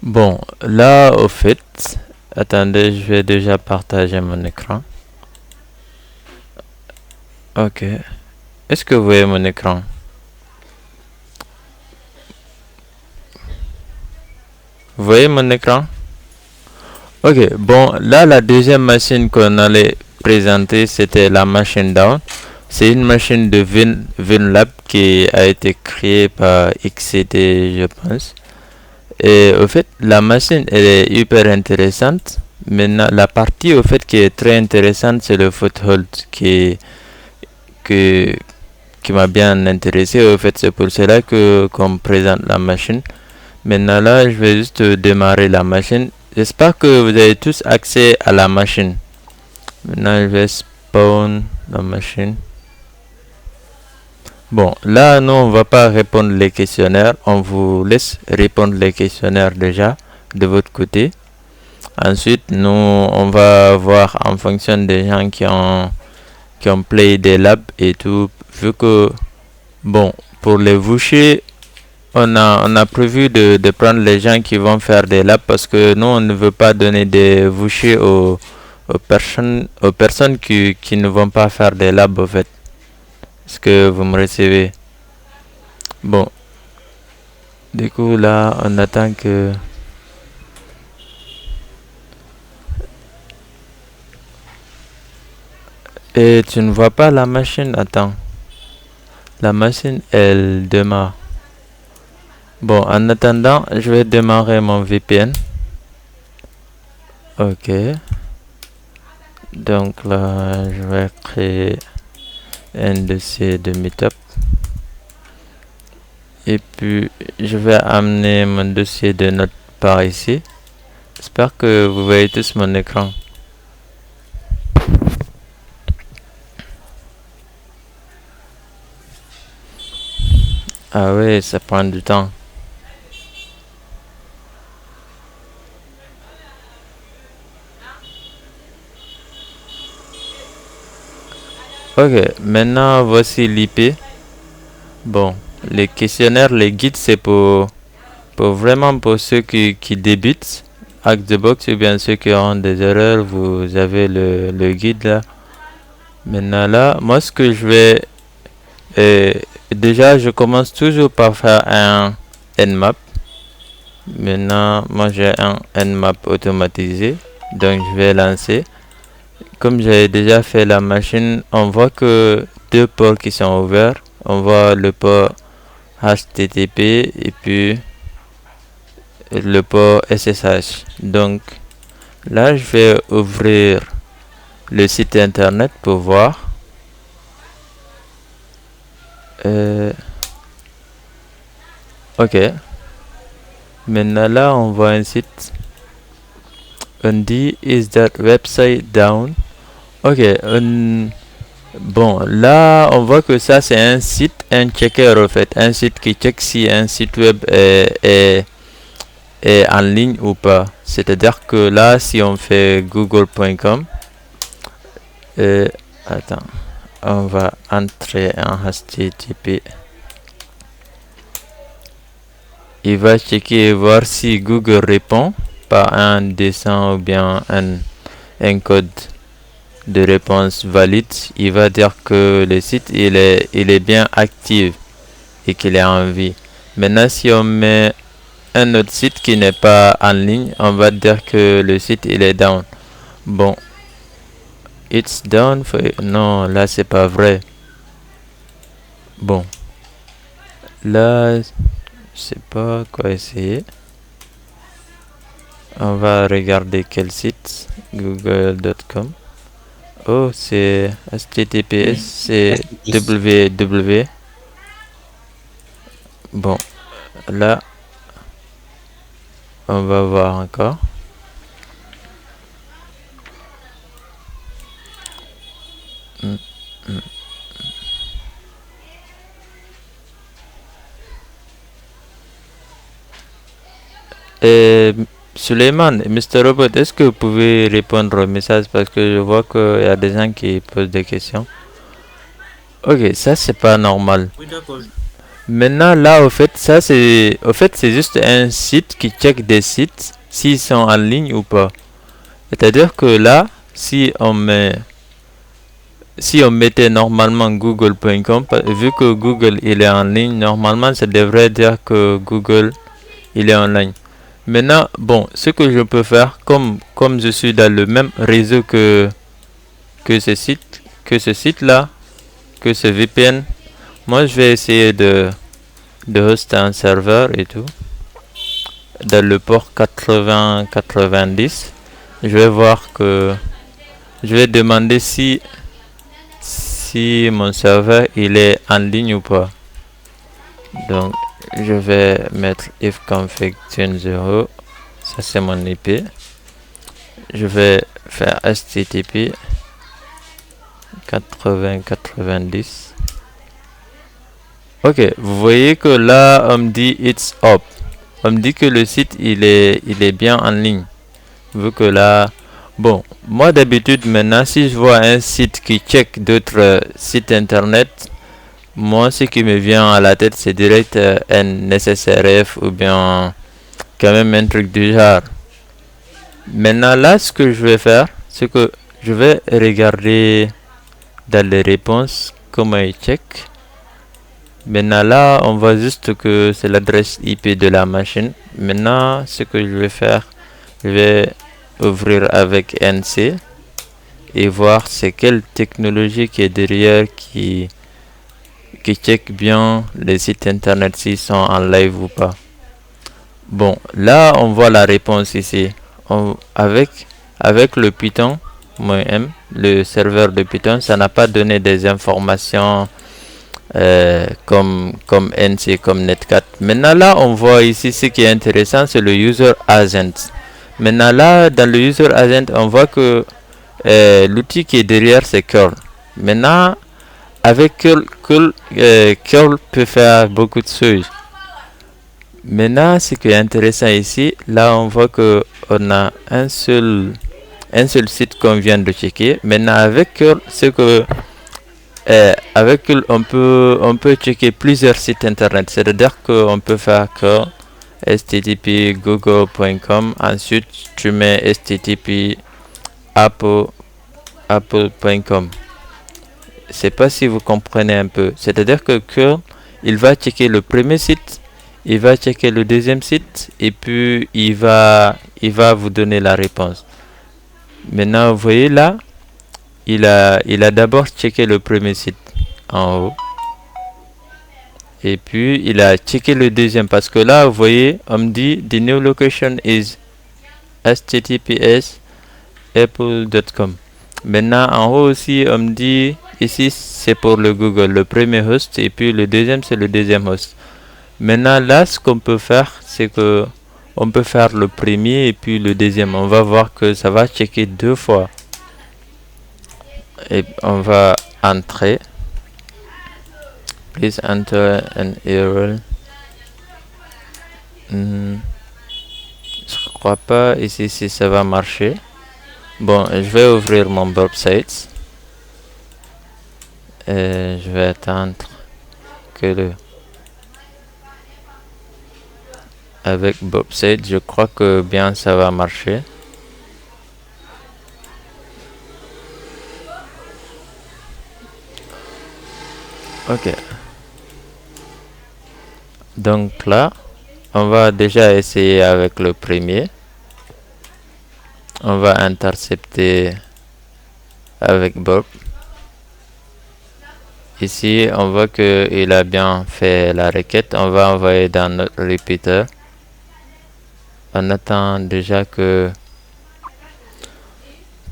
Bon, là, au fait, attendez, je vais déjà partager mon écran. Ok. Est-ce que vous voyez mon écran? Vous voyez mon écran? Ok, bon, là, la deuxième machine qu'on allait présenter, c'était la machine Down. C'est une machine de WinLab qui a été créée par XCT, je pense. Et au fait, la machine, elle est hyper intéressante. Maintenant, la partie, au fait, qui est très intéressante, c'est le foothold que, qui m'a bien intéressé. Au fait, c'est pour cela que qu'on présente la machine. Maintenant, là, je vais juste démarrer la machine. J'espère que vous avez tous accès à la machine. Maintenant, je vais spawn la machine. Bon, là, nous, on va pas répondre les questionnaires. On vous laisse répondre les questionnaires déjà de votre côté. Ensuite, nous, on va voir en fonction des gens qui ont play des labs et tout. Vu que, bon, pour les vouchers, on a prévu de prendre les gens qui vont faire des labs parce que nous, on ne veut pas donner des vouchers aux personnes qui ne vont pas faire des labs, au fait. Est-ce que vous me recevez? Bon, du coup, là, on attend que... Et tu ne vois pas la machine? Attends. La machine, elle démarre. Bon, en attendant, je vais démarrer mon VPN. Ok. Donc là, je vais créer un dossier de meetup. Et puis, je vais amener mon dossier de notes par ici. J'espère que vous voyez tous mon écran. Ah oui, ça prend du temps. Ok, maintenant voici l'IP. Bon, les questionnaires, les guides, c'est pour vraiment pour ceux qui débutent avec the box ou bien ceux qui ont des erreurs. Vous avez le guide là. Maintenant là, moi ce que je vais... déjà, je commence toujours par faire un Nmap. Maintenant, moi j'ai un Nmap automatisé. Donc je vais lancer. Comme j'ai déjà fait la machine, on voit que deux ports qui sont ouverts. On voit le port HTTP et puis le port SSH. Donc là, je vais ouvrir le site internet pour voir. Ok. Maintenant là, on voit un site. On dit is that website down? Ok. Bon, là, on voit que ça c'est un site, un checker en fait, un site qui check si un site web est en ligne ou pas. C'est-à-dire que là, si on fait google.com, attends, on va entrer en HTTP. Il va checker et voir si Google répond par un dessin ou bien un code de réponse valide. Il va dire que le site il est bien actif et qu'il est en vie. Maintenant, si on met un autre site qui n'est pas en ligne, on va dire que le site il est down. Bon, it's down for... Non, là c'est pas vrai. Bon, là je sais pas quoi essayer. On va regarder quel site. Google.com. Oh, c'est HTTPS, c'est www. Bon, là on va voir encore. Suleiman, Mr. Robot, est-ce que vous pouvez répondre au message parce que je vois qu'il y a des gens qui posent des questions. Ok, ça c'est pas normal. Oui, d'accord. Maintenant, là, c'est juste un site qui check des sites s'ils sont en ligne ou pas. C'est-à-dire que là, si on mettait normalement google.com, vu que Google il est en ligne, normalement ça devrait dire que Google il est en ligne. Maintenant, bon, ce que je peux faire, comme je suis dans le même réseau que ce site là, que ce VPN, moi je vais essayer de hoster un serveur et tout dans le port 80-90. Je vais voir que je vais demander si mon serveur il est en ligne ou pas. Donc je vais mettre ifconfig 0, ça c'est mon IP. Je vais faire http 80-90. Ok, vous voyez que là on me dit it's up, on me dit que le site il est bien en ligne, vu que là, bon, moi d'habitude maintenant si je vois un site qui check d'autres sites internet, moi ce qui me vient à la tête c'est direct un SSRF ou bien quand même un truc du genre. Maintenant là ce que je vais faire, c'est que je vais regarder dans les réponses comment il check. Maintenant là on voit juste que c'est l'adresse IP de la machine. Maintenant ce que je vais faire, je vais ouvrir avec NC et voir c'est quelle technologie qui est derrière qui check bien les sites internet s'ils sont en live ou pas. Bon, là on voit la réponse ici. Avec le Python -m, le serveur de Python, ça n'a pas donné des informations comme NC, comme Netcat. Maintenant là on voit ici ce qui est intéressant, c'est le user agent. Maintenant là dans le user agent on voit que l'outil qui est derrière c'est curl. Maintenant avec curl peut faire beaucoup de choses. Maintenant ce qui est intéressant ici, là on voit que on a un seul site qu'on vient de checker. Maintenant avec curl, c'est que avec on peut checker plusieurs sites internet, c'est-à-dire qu'on peut faire curl http google.com, ensuite tu mets http apple.com. Je sais pas si vous comprenez un peu, c'est-à-dire que curl il va checker le premier site, il va checker le deuxième site et puis il va vous donner la réponse. Maintenant vous voyez là, il a d'abord checké le premier site en haut et puis il a checké le deuxième, parce que là vous voyez on me dit the new location is https apple.com. maintenant en haut aussi on me dit ici c'est pour le Google, le premier host, et puis le deuxième c'est le deuxième host. Maintenant là ce qu'on peut faire, c'est que on peut faire le premier et puis le deuxième. On va voir que ça va checker deux fois. Et on va entrer. Please enter an URL. Je crois pas ici si ça va marcher. Bon, je vais ouvrir mon website. Et je vais attendre que avec website, je crois que bien ça va marcher. Ok. Donc là, on va déjà essayer avec le premier. On va intercepter avec Bob. Ici, on voit que il a bien fait la requête. On va envoyer dans notre repeater. On attend déjà que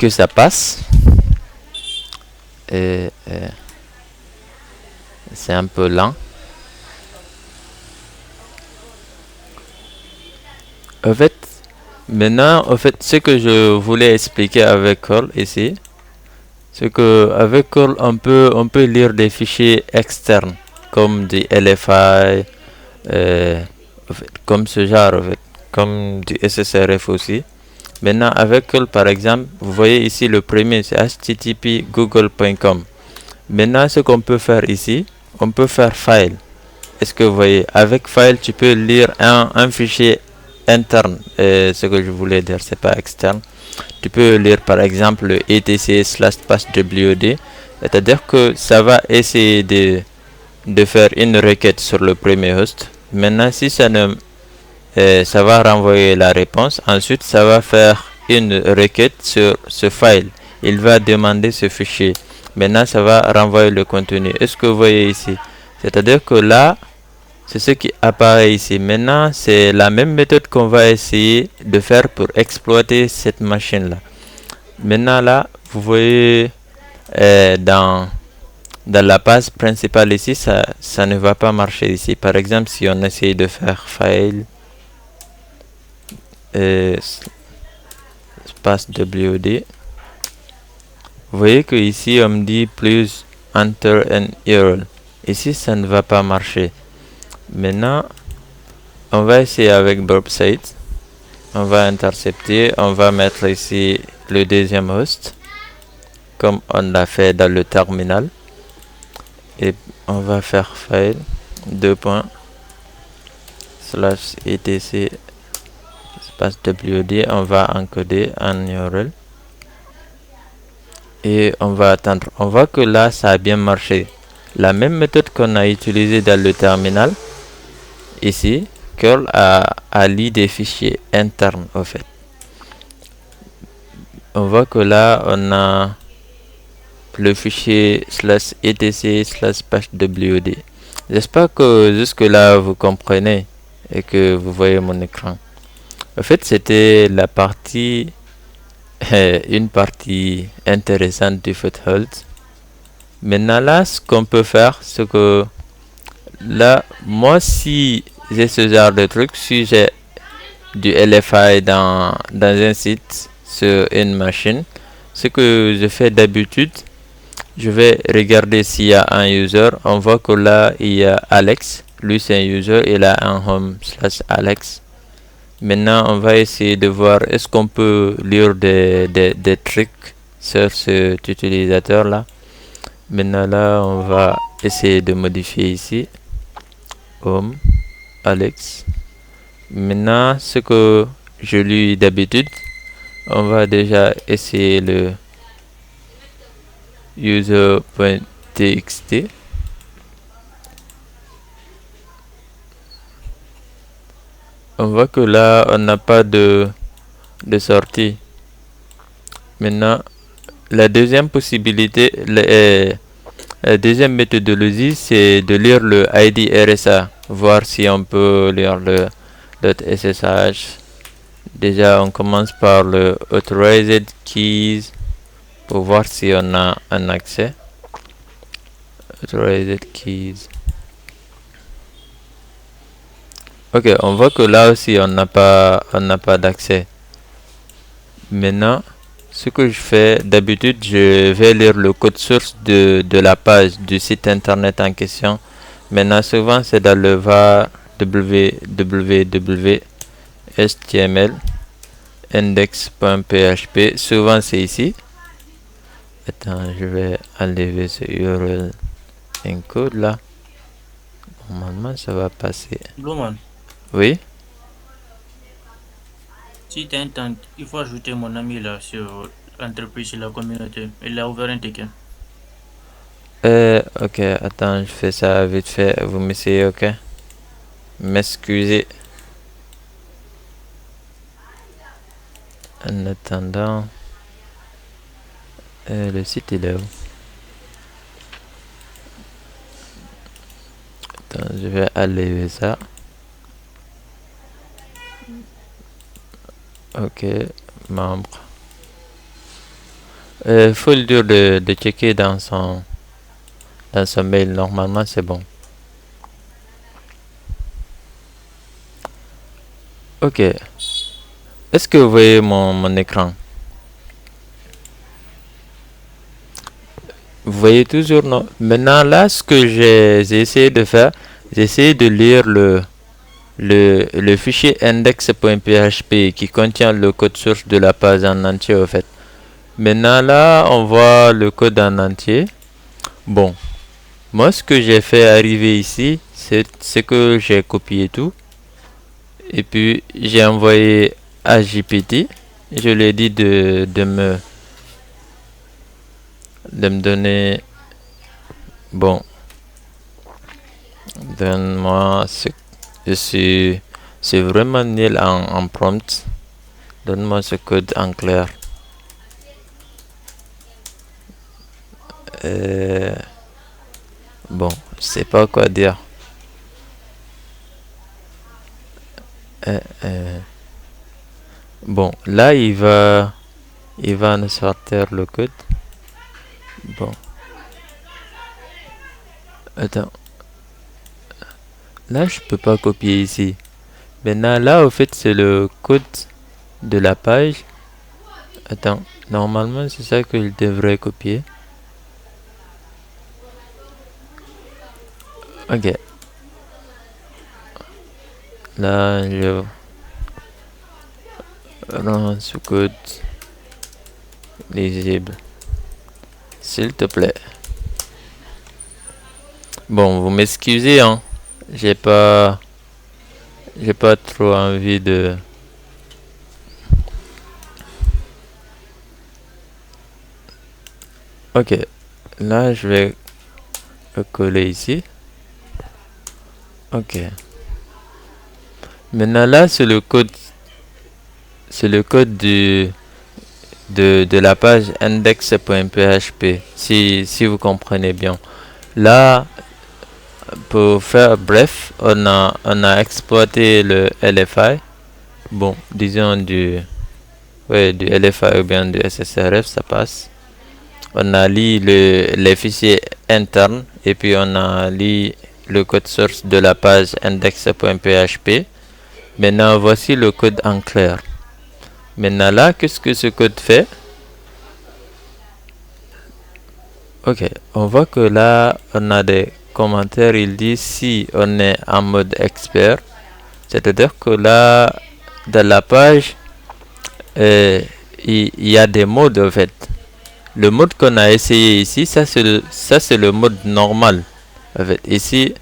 ça passe. Et c'est un peu lent. En fait, maintenant, ce que je voulais expliquer avec curl ici, c'est que avec curl on peut lire des fichiers externes comme des LFI, comme ce genre, comme du SSRF aussi. Maintenant avec curl par exemple, vous voyez ici le premier c'est http google.com. Maintenant ce qu'on peut faire ici, on peut faire file est-ce que vous voyez, avec file, tu peux lire un fichier interne. Ce que je voulais dire, c'est pas externe. Tu peux lire par exemple le etc/passwd, c'est-à-dire que ça va essayer de faire une requête sur le premier host. Maintenant, si ça ne ça va renvoyer la réponse. Ensuite, ça va faire une requête sur ce file. Il va demander ce fichier. Maintenant, ça va renvoyer le contenu. Est-ce que vous voyez ici? C'est-à-dire que là, c'est ce qui apparaît ici. Maintenant, c'est la même méthode qu'on va essayer de faire pour exploiter cette machine-là. Maintenant, là, vous voyez dans la page principale ici, ça ne va pas marcher ici. Par exemple, si on essaye de faire file espace WD, vous voyez que ici on me dit please enter an URL. Ici ça ne va pas marcher. Maintenant on va essayer avec burp site. On va intercepter, on va mettre ici le deuxième host comme on l'a fait dans le terminal, et on va faire file /etc WD, on va encoder un URL et on va attendre. On voit que là ça a bien marché. La même méthode qu'on a utilisée dans le terminal, ici curl a lu des fichiers internes au fait. On voit que là on a le fichier /etc/passwd. J'espère que jusque là vous comprenez et que vous voyez mon écran. En fait, c'était la partie, une partie intéressante du foothold. Maintenant, là, ce qu'on peut faire, c'est que là, moi, si j'ai ce genre de truc, si j'ai du LFI dans un site sur une machine, ce que je fais d'habitude, je vais regarder s'il y a un user. On voit que là, il y a Alex. Lui, c'est un user. Il a un home/Alex. Maintenant, on va essayer de voir est-ce qu'on peut lire des trucs sur cet utilisateur-là. Maintenant, là, on va essayer de modifier ici. Home, Alex. Maintenant, ce que je lis d'habitude, on va déjà essayer le user.txt. On voit que là on n'a pas de sortie. Maintenant la deuxième possibilité, la deuxième méthodologie, c'est de lire le ID RSA, voir si on peut lire le .ssh. Déjà on commence par le authorized keys pour voir si on a un accès. Authorized keys. Ok, on voit que là aussi on n'a pas d'accès. Maintenant, ce que je fais d'habitude, je vais lire le code source de la page du site internet en question. Maintenant, souvent c'est dans le var www html index.php. Souvent c'est ici. Attends, je vais enlever ce URL encode là. Normalement ça va passer. Bluman, Oui. si tu intentes, il faut ajouter mon ami là sur l'entreprise, sur la communauté. Il a ouvert un ticket. Ok, attends, je fais ça vite fait. Vous m'essayez, ok? M'excusez. En attendant, le site il est où? Attends, je vais enlever ça. Ok, membre. Faut le dire de checker dans son mail. Normalement c'est bon. Ok. Est-ce que vous voyez mon écran? Vous voyez toujours, non? Maintenant là, ce que j'ai essayé de faire, j'ai essayé de lire le fichier index.php qui contient le code source de la page en entier au fait. Maintenant là, on voit le code en entier. Bon, moi ce que j'ai fait arriver ici, c'est que j'ai copié tout et puis j'ai envoyé à GPT. Je lui ai dit de me donner, bon, donne-moi c'est vraiment nul en prompt. Donne-moi ce code en clair. Bon, je sais pas quoi dire. Bon, là il va nous sortir le code. Bon, attends, là je peux pas copier ici. Maintenant là, au fait, c'est le code de la page. Attends, normalement c'est ça que je devrais copier. Ok, là je rends ce code lisible, s'il te plaît. Bon, vous m'excusez, hein, j'ai pas trop envie de... Ok, là je vais coller ici. Ok, maintenant là c'est le code de la page index.php, si vous comprenez bien. Là, pour faire bref, on a exploité le LFI. Bon, disons du LFI ou bien du SSRF, ça passe. On a lu les fichiers internes et puis on a lu le code source de la page index.php. Maintenant, voici le code en clair. Maintenant là, qu'est-ce que ce code fait? Ok, on voit que là, on a des commentaires. Il dit si on est en mode expert, c'est-à-dire que là, dans la page, il y a des modes en fait. Le mode qu'on a essayé ici, ça c'est le mode normal. En fait, ici,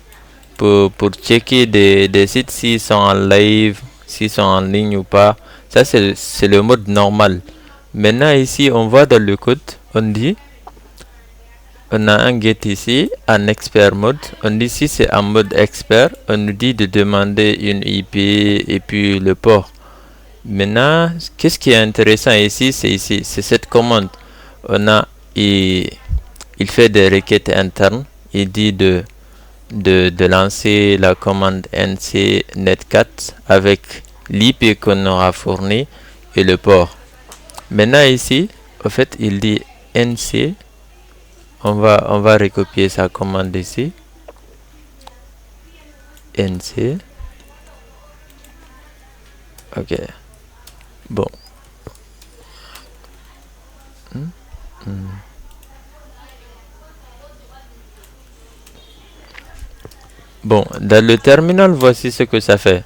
pour checker des sites s'ils sont en live, s'ils sont en ligne ou pas, ça c'est le mode normal. Maintenant ici, on voit dans le code, on a un get ici, en expert mode. On dit si c'est en mode expert, on nous dit de demander une IP et puis le port. Maintenant, qu'est-ce qui est intéressant ici, c'est cette commande. Il fait des requêtes internes. Il dit de lancer la commande nc netcat avec l'IP qu'on aura fourni et le port. Maintenant ici, au fait, il dit nc. On va recopier sa commande ici. nc. Ok. Bon. Bon, dans le terminal, voici ce que ça fait.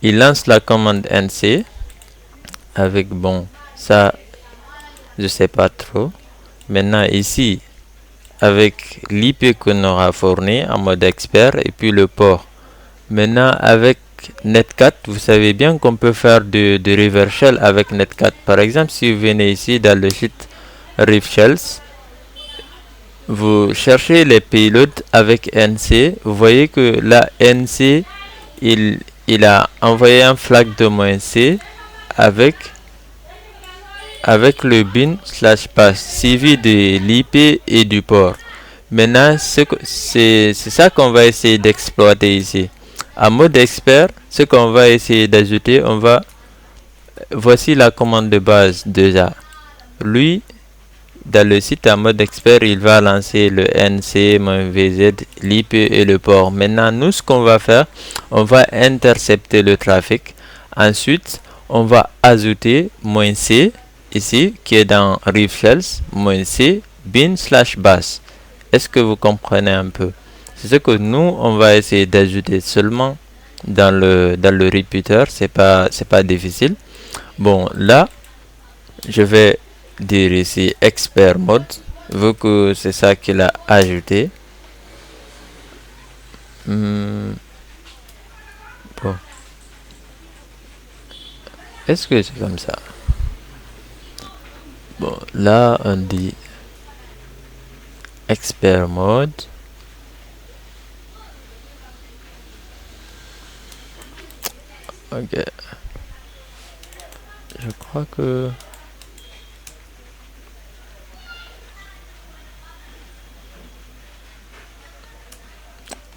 Il lance la commande nc avec, bon, ça, je sais pas trop. Maintenant ici, avec l'IP qu'on aura fourni en mode expert et puis le port. Maintenant avec netcat, vous savez bien qu'on peut faire du reverse shell avec netcat. Par exemple, si vous venez ici dans le site ReefShells, vous cherchez les payloads avec nc, vous voyez que là nc il a envoyé un flag de -c avec le bin/pass suivi de l'IP et du port. Maintenant, c'est ça qu'on va essayer d'exploiter ici. En mode expert, ce qu'on va essayer d'ajouter, voici la commande de base déjà. Lui, dans le site en mode expert, il va lancer le nc-vz, l'IP et le port. Maintenant, nous, ce qu'on va faire, on va intercepter le trafic. Ensuite, on va ajouter -c ici, qui est dans ReefShells, -c, bin/bash. Est-ce que vous comprenez un peu? C'est ce que nous, on va essayer d'ajouter seulement dans le repeater. C'est pas difficile. Bon, là, je vais dire ici expert mode, vu que c'est ça qu'il a ajouté. Bon. Est-ce que c'est comme ça? Bon, là, on dit expert mode. Ok. Je crois que...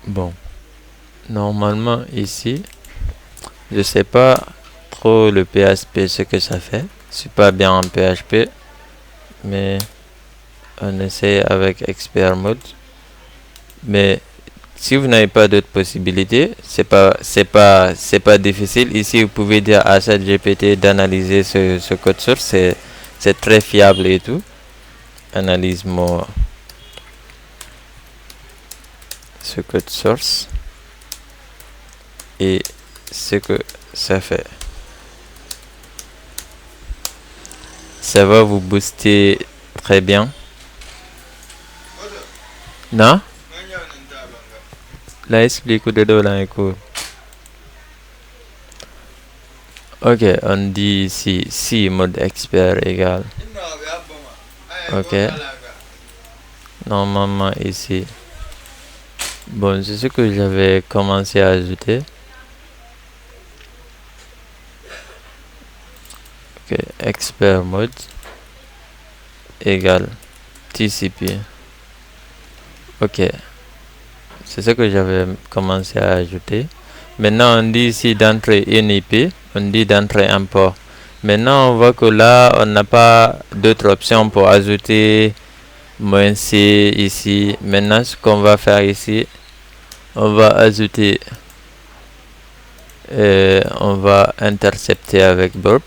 Bon. Normalement, ici, je sais pas trop le PHP ce que ça fait. Je suis pas bien en PHP. Mais on essaie avec expert mode. Mais si vous n'avez pas d'autres possibilités, c'est pas difficile. Ici, vous pouvez dire à ChatGPT d'analyser ce code source. C'est très fiable et tout. Analyse-moi ce code source et ce que ça fait. Ça va vous booster très bien. Non? Là, explique de là, ok, on dit ici si mode expert égale. Ok. Normalement ici. Bon, c'est ce que j'avais commencé à ajouter. Ok, expert mode égale TCP. Ok. C'est ce que j'avais commencé à ajouter. Maintenant, on dit ici d'entrer une IP. On dit d'entrer un port. Maintenant, on voit que là, on n'a pas d'autres options pour ajouter -c ici. Maintenant, ce qu'on va faire ici, on va ajouter, on va intercepter avec burp.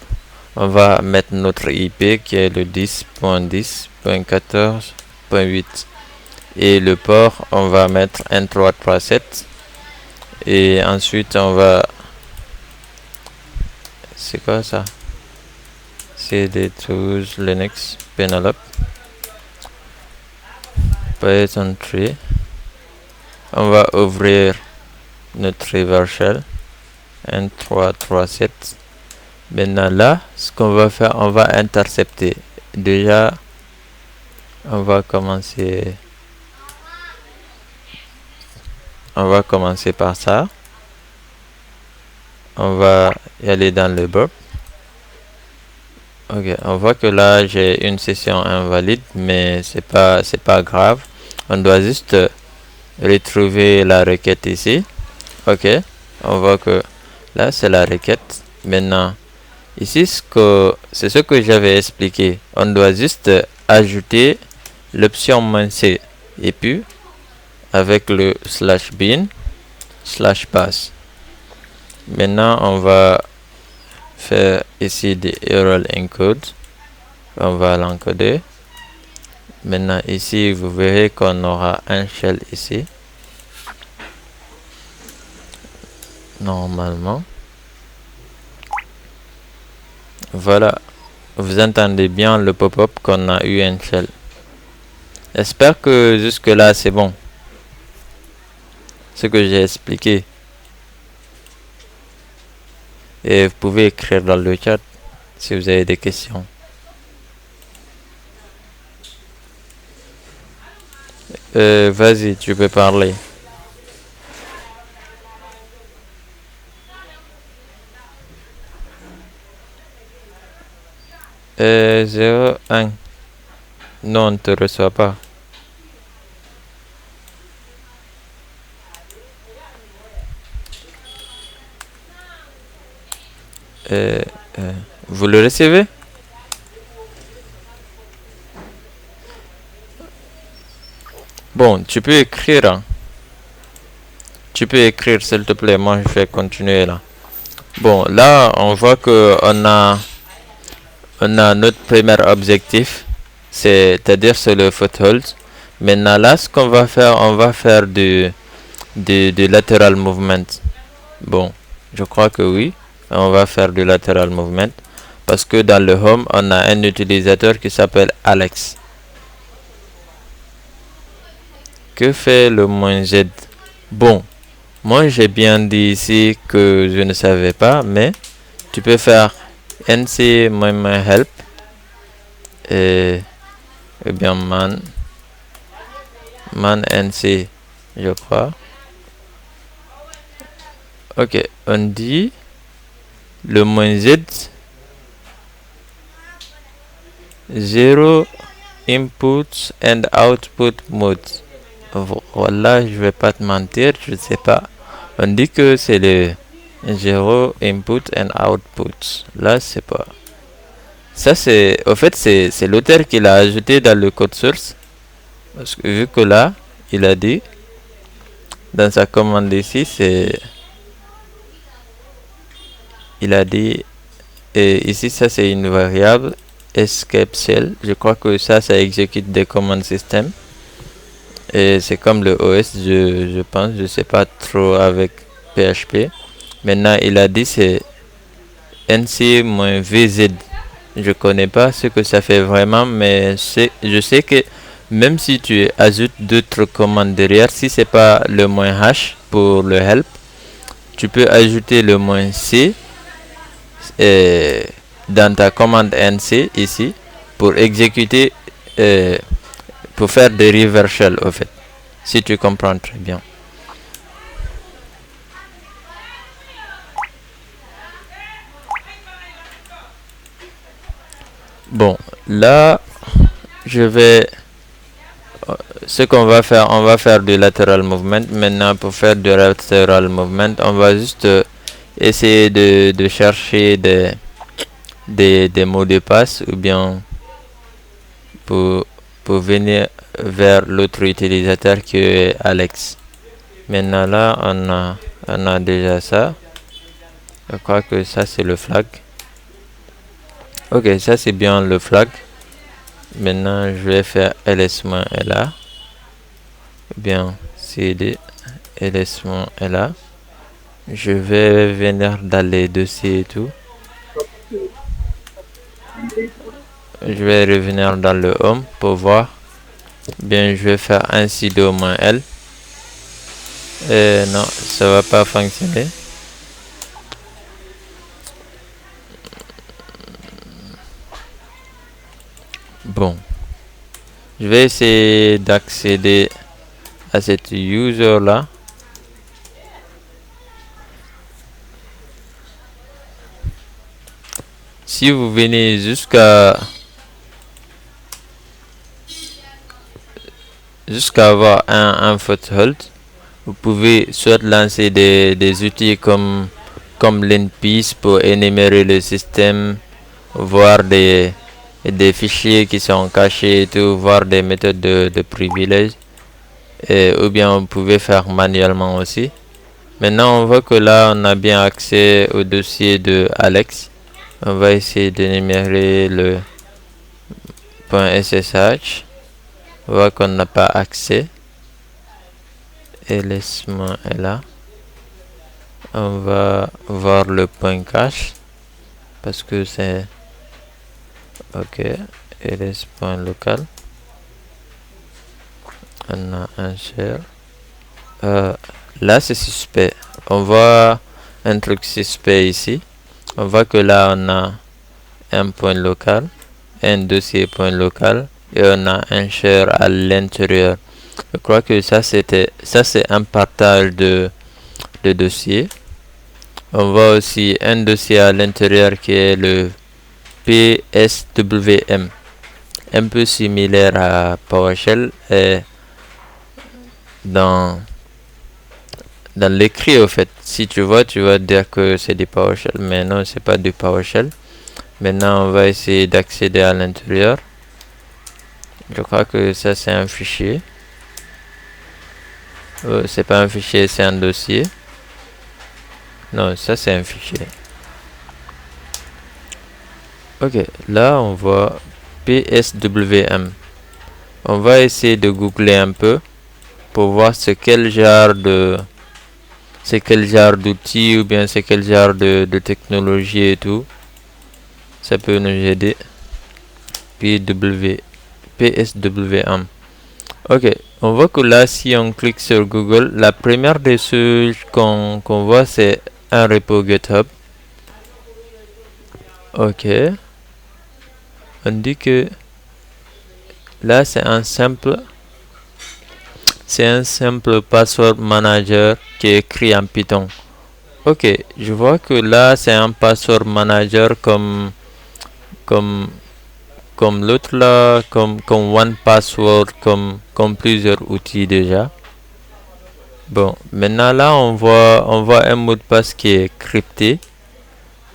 On va mettre notre IP qui est le 10.10.14.8. Et le port, on va mettre N337. Et ensuite, on va... C'est quoi ça? CD Tools Linux Penelope. Python 3. On va ouvrir notre reverse N337. Maintenant là, ce qu'on va faire, on va intercepter. Déjà, on va commencer par ça. On va y aller dans le burp. Ok, on voit que là j'ai une session invalide, mais c'est pas grave. On doit juste retrouver la requête ici. Ok, on voit que là c'est la requête. Maintenant ici c'est ce que j'avais expliqué. On doit juste ajouter l'option -c et puis avec le /bin /pass. Maintenant on va faire ici des URL encode. On va l'encoder. Maintenant ici vous verrez qu'on aura un shell ici. Normalement. Voilà. Vous entendez bien le pop-up qu'on a eu un shell. J'espère que jusque là c'est bon. Ce que j'ai expliqué. Et vous pouvez écrire dans le chat si vous avez des questions. Vas-y, tu peux parler. 01. Non, on ne te reçoit pas. Vous le recevez? Bon, tu peux écrire. Hein. Tu peux écrire, s'il te plaît. Moi, je vais continuer là. Bon, là, on voit que on a notre premier objectif, c'est-à-dire c'est le foothold. Maintenant, là, ce qu'on va faire, on va faire du lateral movement. Bon, je crois que oui. On va faire du lateral movement. Parce que dans le home, on a un utilisateur qui s'appelle Alex. Que fait le -z? Bon, Moi, j'ai bien dit ici que je ne savais pas, mais tu peux faire nc-help et bien man nc, je crois. Ok, on dit le -z 0 input and output mode. Voilà, je vais pas te mentir, je sais pas. On dit que c'est le 0 input and output. Là, c'est pas. Ça, c'est. Au fait, c'est l'auteur qui l'a ajouté dans le code source. Parce que vu que là, il a dit. Dans sa commande ici, c'est. Il a dit. Et ici, ça, c'est une variable. Escape shell. Je crois que ça exécute des commandes système. Et c'est comme le OS, je pense. Je sais pas trop avec PHP. Maintenant, il a dit c'est nc-vz. Je connais pas ce que ça fait vraiment, mais je sais que même si tu ajoutes d'autres commandes derrière, si c'est pas le -h pour le help, tu peux ajouter le -c dans ta commande nc ici pour exécuter, pour faire des reverse shell au fait, si tu comprends très bien. Bon, là, je vais. Ce qu'on va faire, on va faire du lateral movement. Maintenant, pour faire du lateral movement, on va juste essayer de chercher des mots de passe ou bien pour venir vers l'autre utilisateur qui est Alex. Maintenant, là, on a déjà ça. Je crois que ça, c'est le flag. Ok, ça, c'est bien le flag. Maintenant, je vais faire ls-la. Bien, cd ls-la. Je vais venir dans les dossiers et tout. Je vais revenir dans le home pour voir. Bien, je vais faire un sudo -l. Non, ça va pas fonctionner. Bon, je vais essayer d'accéder à cet user là. Si vous venez jusqu'à avoir un foothold, vous pouvez soit lancer des outils comme l'NPIS pour énumérer le système, voir des fichiers qui sont cachés et tout, voir des méthodes de privilèges, ou bien vous pouvez faire manuellement aussi. Maintenant, on voit que là, on a bien accès au dossier de Alex. On va essayer d'énumérer le .ssh. On voit qu'on n'a pas accès. Et laisse-moi là. On va voir le point cache. Parce que c'est... Ok. ls.local. On a un share. Là, c'est suspect. On voit un truc suspect ici. On voit que là, on a un point local, un dossier point local, et on a un share à l'intérieur. Je crois que ça c'est un partage de dossiers. On voit aussi un dossier à l'intérieur qui est le PSWM, un peu similaire à PowerShell, et dans l'écrit au fait, si tu vois, tu vas dire que c'est du PowerShell, mais non, c'est pas du PowerShell. Maintenant, on va essayer d'accéder à l'intérieur. Je crois que ça c'est un fichier. C'est pas un fichier, c'est un dossier. Non, ça c'est un fichier. Ok, là on voit PSWM. On va essayer de googler un peu pour voir c'est quel genre d'outil ou bien c'est quel genre de technologie et tout. Ça peut nous aider. PSWM. Ok, On voit que là, si on clique sur Google, la première des choses qu'on voit, c'est un repo GitHub. Ok. On dit que là, c'est un simple password manager qui est écrit en Python. Ok, je vois que là, c'est un password manager comme l'autre là, comme OnePassword, comme plusieurs outils déjà. Bon, maintenant là, on voit un mot de passe qui est crypté.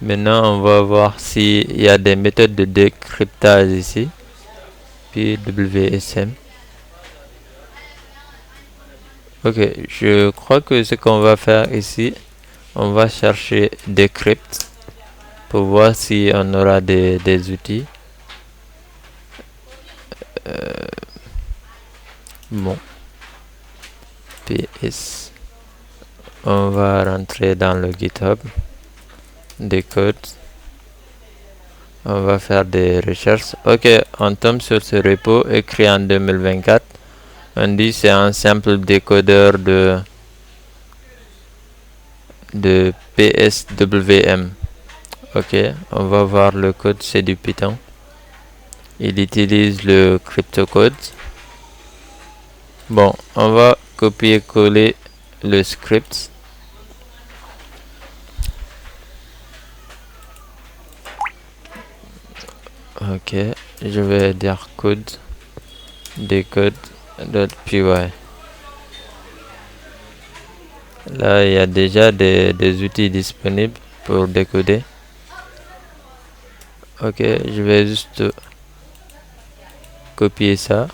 Maintenant, on va voir s'il y a des méthodes de décryptage ici. PWSM. Ok, je crois que ce qu'on va faire ici, on va chercher decrypt pour voir si on aura des outils. Bon, PS, on va rentrer dans le GitHub, des codes, on va faire des recherches. Ok, on tombe sur ce repo écrit en 2024. On dit c'est un simple décodeur de PSWM. Ok, on va voir le code, c'est du Python. Il utilise le cryptocode. Bon, on va copier-coller le script. Ok, je vais dire code decode.py. Là, il y a déjà des outils disponibles pour décoder. Ok, je vais juste copier ça.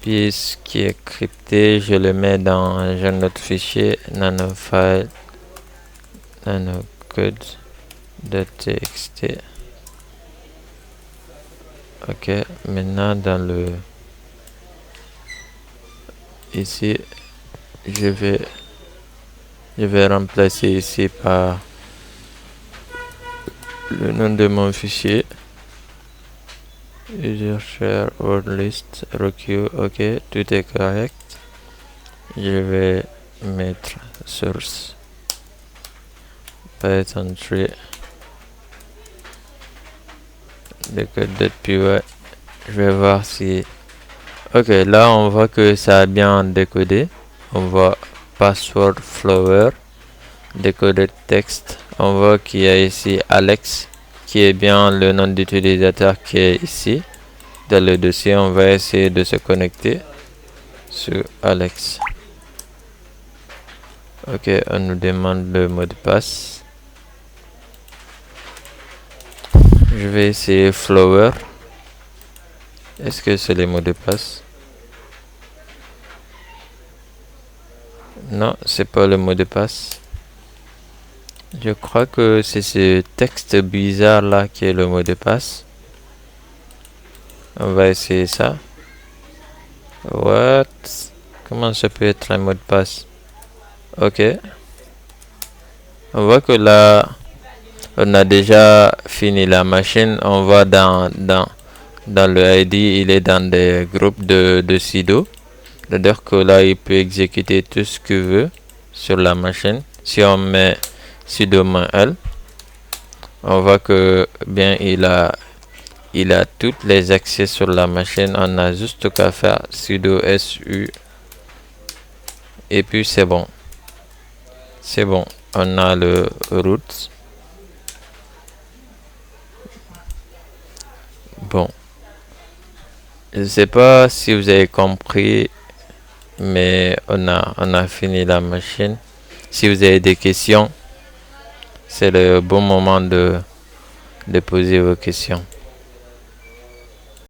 Pièce qui est crypté, je le mets dans un autre fichier, nanofile, nanocode.txt. Ok, maintenant dans le ici, je vais remplacer ici par le nom de mon fichier. User share word list requeue. Ok, tout est correct. Je vais mettre source Python tree decode.py. Je vais voir si ok, là on voit que ça a bien décodé. On voit password flower decoded text. On voit qu'il y a ici Alex qui est bien le nom d'utilisateur qui est ici dans le dossier. On va essayer de se connecter sur Alex. Ok, on nous demande le mot de passe. Je vais essayer flower. Est-ce que c'est le mot de passe? Non, c'est pas le mot de passe. Je crois que c'est ce texte bizarre là qui est le mot de passe. On va essayer ça. What? Comment ça peut être un mot de passe? Ok. On voit que là, on a déjà fini la machine. On voit dans le ID, il est dans des groupes de sudo. C'est-à-dire que là, il peut exécuter tout ce qu'il veut sur la machine. Si on met sudo -l, on voit que bien il a tous les accès sur la machine. On a juste qu'à faire sudo su et puis c'est bon. C'est bon. On a le root. Bon. Je ne sais pas si vous avez compris, mais on a fini la machine. Si vous avez des questions, c'est le bon moment de poser vos questions.